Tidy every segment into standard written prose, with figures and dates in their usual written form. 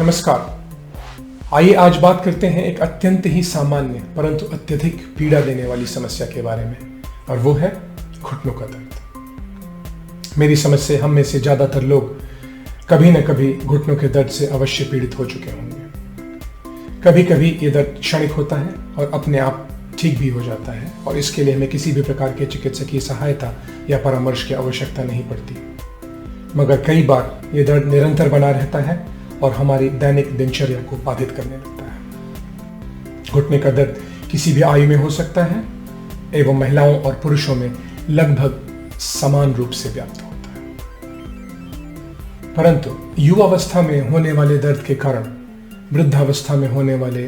नमस्कार। आइए आज बात करते हैं एक अत्यंत ही सामान्य परंतु अत्यधिक पीड़ा देने वाली समस्या के बारे में, और वो है घुटनों का दर्द। मेरी समझ से हम में से ज्यादातर लोग कभी न कभी घुटनों के दर्द से अवश्य पीड़ित हो चुके होंगे। कभी कभी ये दर्द क्षणिक होता है और अपने आप ठीक भी हो जाता है, और इसके लिए हमें किसी भी प्रकार के चिकित्सकीय सहायता या परामर्श की आवश्यकता नहीं पड़ती। मगर कई बार ये दर्द निरंतर बना रहता है और हमारी दैनिक दिनचर्या को बाधित करने लगता है। घुटने का दर्द किसी भी आयु में हो सकता है एवं महिलाओं और पुरुषों में लगभग समान रूप से व्याप्त होता है, परंतु युवावस्था में होने वाले दर्द के कारण वृद्धावस्था में होने वाले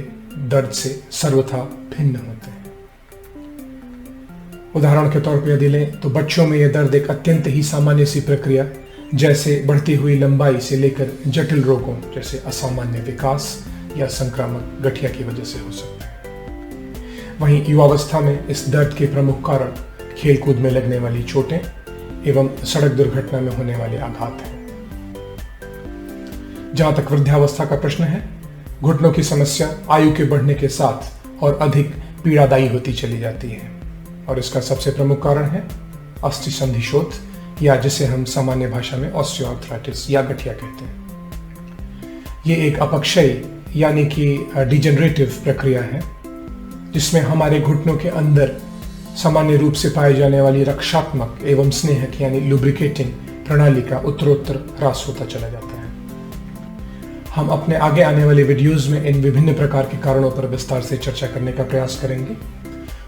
दर्द से सर्वथा भिन्न होते हैं। उदाहरण के तौर पर यदि लें तो बच्चों में यह दर्द एक अत्यंत ही सामान्य सी प्रक्रिया जैसे बढ़ती हुई लंबाई से लेकर जटिल रोगों जैसे असामान्य विकास या संक्रामक गठिया की वजह से हो सकता है। वहीं युवावस्था में इस दर्द के प्रमुख कारण खेलकूद में लगने वाली चोटें एवं सड़क दुर्घटना में होने वाले आघात हैं। जहां तक वृद्धावस्था का प्रश्न है, घुटनों की समस्या आयु के बढ़ने के साथ और अधिक पीड़ादायी होती चली जाती है, और इसका सबसे प्रमुख कारण है अस्थि संधि शोथ, या जिसे हम सामान्य भाषा में ऑस्टियोआर्थराइटिस या गठिया कहते हैं। ये एक अपक्षयी यानी कि डिजेनरेटिव प्रक्रिया है जिसमें हमारे घुटनों के अंदर सामान्य रूप से पाई जाने वाली रक्षात्मक एवं स्नेहक यानी लुब्रिकेटिंग प्रणाली का उत्तरोत्तर ह्रास होता चला जाता है। हम अपने आगे आने वाले वीडियोज में इन विभिन्न प्रकार के कारणों पर विस्तार से चर्चा करने का प्रयास करेंगे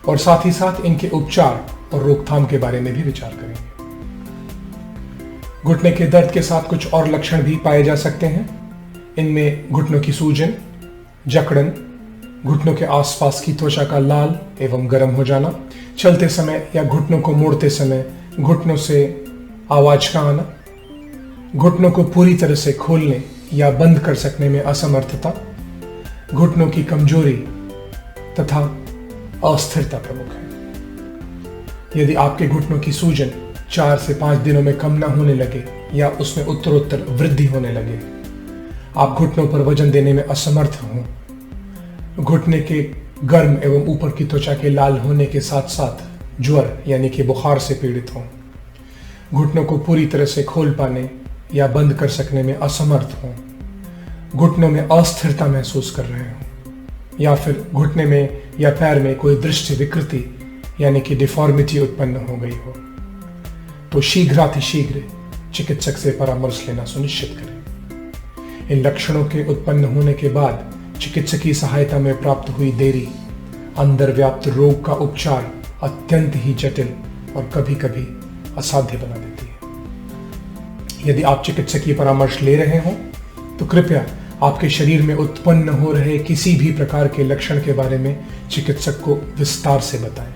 और साथ ही साथ इनके उपचार और रोकथाम के बारे में भी विचार करेंगे। घुटने के दर्द के साथ कुछ और लक्षण भी पाए जा सकते हैं। इनमें घुटनों की सूजन, जकड़न, घुटनों के आसपास की त्वचा का लाल एवं गर्म हो जाना, चलते समय या घुटनों को मोड़ते समय घुटनों से आवाज का आना, घुटनों को पूरी तरह से खोलने या बंद कर सकने में असमर्थता, घुटनों की कमजोरी तथा अस्थिरता प्रमुख है। यदि आपके घुटनों की सूजन 4 से 5 दिनों में कम न होने लगे या उसमें उत्तरोत्तर वृद्धि होने लगे, आप घुटनों पर वजन देने में असमर्थ हों, घुटने के गर्म एवं ऊपर की त्वचा के लाल होने के साथ साथ ज्वर यानी कि बुखार से पीड़ित हों, घुटनों को पूरी तरह से खोल पाने या बंद कर सकने में असमर्थ हों, घुटनों में अस्थिरता महसूस कर रहे हों, या फिर घुटने में या पैर में कोई दृष्टि विकृति यानी कि डिफॉर्मिटी उत्पन्न हो गई हो, तो शीघ्रातिशीघ्र चिकित्सक से परामर्श लेना सुनिश्चित करें। इन लक्षणों के उत्पन्न होने के बाद चिकित्सकीय सहायता में प्राप्त हुई देरी अंदर व्याप्त रोग का उपचार अत्यंत ही जटिल और कभी कभी असाध्य बना देती है। यदि आप चिकित्सकीय परामर्श ले रहे हों तो कृपया आपके शरीर में उत्पन्न हो रहे किसी भी प्रकार के लक्षण के बारे में चिकित्सक को विस्तार से बताएं।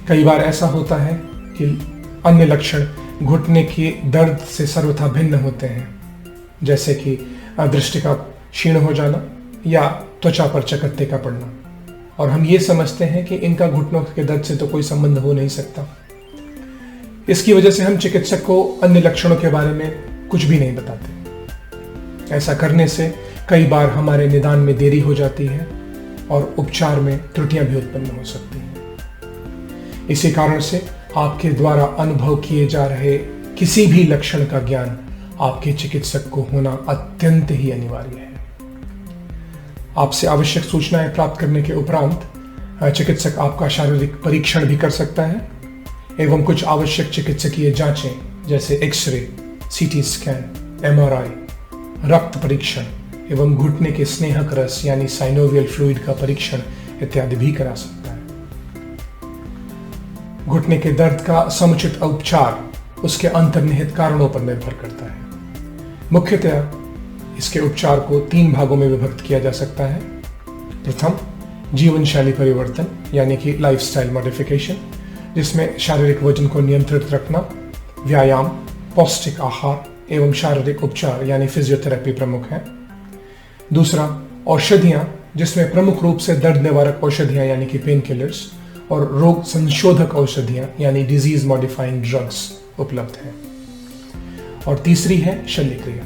कई बार ऐसा होता है कि अन्य लक्षण घुटने के दर्द से सर्वथा भिन्न होते हैं, जैसे कि दृष्टि का क्षीण हो जाना या त्वचा पर चकत्ते का पड़ना, और हम ये समझते हैं कि इनका घुटनों के दर्द से तो कोई संबंध हो नहीं सकता। इसकी वजह से हम चिकित्सक को अन्य लक्षणों के बारे में कुछ भी नहीं बताते। ऐसा करने से कई बार हमारे निदान में देरी हो जाती है और उपचार में त्रुटियां भी उत्पन्न हो सकती हैं। इसी कारण से आपके द्वारा अनुभव किए जा रहे किसी भी लक्षण का ज्ञान आपके चिकित्सक को होना अत्यंत ही अनिवार्य है। आपसे आवश्यक सूचनाएं प्राप्त करने के उपरांत चिकित्सक आपका शारीरिक परीक्षण भी कर सकता है एवं कुछ आवश्यक चिकित्सकीय जांचें जैसे एक्सरे, सीटी स्कैन, एमआरआई, रक्त परीक्षण एवं घुटने के स्नेहक रस यानी साइनोवियल फ्लूइड का परीक्षण इत्यादि भी करा सकता है। घुटने के दर्द का समुचित उपचार उसके अंतर्निहित कारणों पर निर्भर करता है। मुख्यतया इसके उपचार को 3 भागों में विभक्त किया जा सकता है। प्रथम, जीवन शैली परिवर्तन यानी कि लाइफस्टाइल मॉडिफिकेशन, जिसमें शारीरिक वजन को नियंत्रित रखना, व्यायाम, पौष्टिक आहार एवं शारीरिक उपचार यानी फिजियोथेरेपी प्रमुख है। दूसरा, औषधियां, जिसमें प्रमुख रूप से दर्द निवारक औषधियां यानी कि पेन किलर्स और रोग संशोधक औषधियां यानी डिजीज मॉडिफाइंग ड्रग्स उपलब्ध हैं। और तीसरी है शल्य क्रिया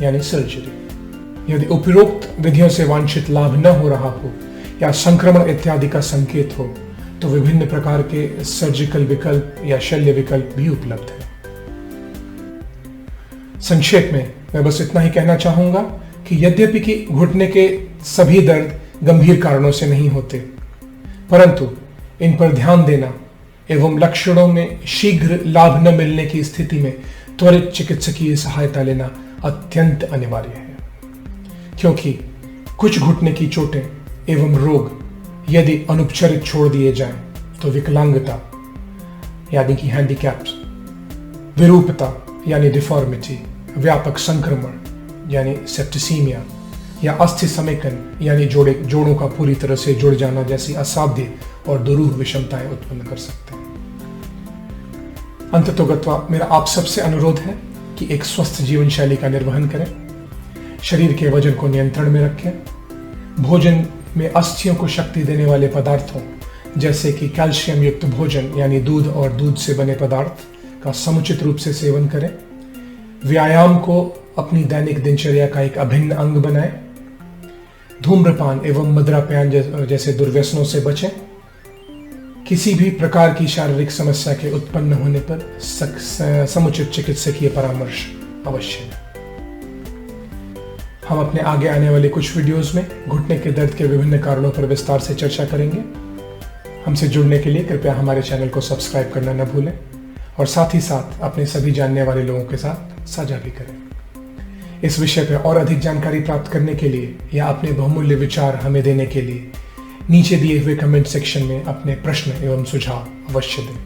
यानी सर्जरी। यदि उपरोक्त विधियों से वांछित लाभ न हो रहा हो या संक्रमण इत्यादि का संकेत हो तो विभिन्न प्रकार के सर्जिकल विकल्प या शल्य विकल्प भी उपलब्ध है। संक्षेप में मैं बस इतना ही कहना चाहूंगा कि यद्यपि कि घुटने के सभी दर्द गंभीर कारणों से नहीं होते, परंतु इन पर ध्यान देना एवं लक्षणों में शीघ्र लाभ न मिलने की स्थिति में त्वरित चिकित्सकीय सहायता लेना अत्यंत अनिवार्य है, क्योंकि कुछ घुटने की चोटें एवं रोग यदि अनुपचारित छोड़ दिए जाएं तो विकलांगता यानी कि हैंडीकैप्स, विरूपता यानी डिफॉर्मिटी, व्यापक संक्रमण यानी सेप्टिसीमिया या अस्थि समेकन यानी जोड़ों का पूरी तरह से जुड़ जाना जैसी असाध्य और दुरूह विषमताएं उत्पन्न कर सकते हैं। अंततोगत्वा मेरा आप सबसे अनुरोध है कि एक स्वस्थ जीवन शैली का निर्वहन करें, शरीर के वजन को नियंत्रण में रखें, भोजन में अस्थियों को शक्ति देने वाले पदार्थों जैसे कि कैल्शियम युक्त भोजन यानी दूध और दूध से बने पदार्थ का समुचित रूप से सेवन करें, व्यायाम को अपनी दैनिक दिनचर्या का एक अभिन्न अंग बनाएं, धूम्रपान एवं मदिरापान जैसे दुर्व्यसनों से बचें, किसी भी प्रकार की शारीरिक समस्या के उत्पन्न होने पर समुचित चिकित्सकीय परामर्श अवश्य लें। हम अपने आगे आने वाले कुछ वीडियोस में घुटने के दर्द के विभिन्न कारणों पर विस्तार से चर्चा करेंगे। हमसे जुड़ने के लिए कृपया हमारे चैनल को सब्सक्राइब करना न भूलें और साथ ही साथ अपने सभी जानने वाले लोगों के साथ साझा भी करें। इस विषय पर और अधिक जानकारी प्राप्त करने के लिए या अपने बहुमूल्य विचार हमें देने के लिए नीचे दिए हुए कमेंट सेक्शन में अपने प्रश्न एवं सुझाव अवश्य दें।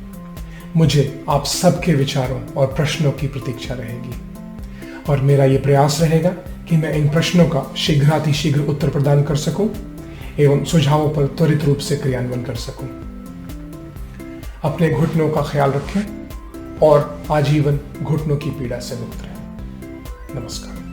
मुझे आप सबके विचारों और प्रश्नों की प्रतीक्षा रहेगी और मेरा ये प्रयास रहेगा कि मैं इन प्रश्नों का शीघ्रातिशीघ्र उत्तर प्रदान कर सकूं एवं सुझावों पर त्वरित रूप से क्रियान्वयन कर सकूं। अपने घुटनों का ख्याल रखें और आजीवन घुटनों की पीड़ा से मुक्त रहें। नमस्कार।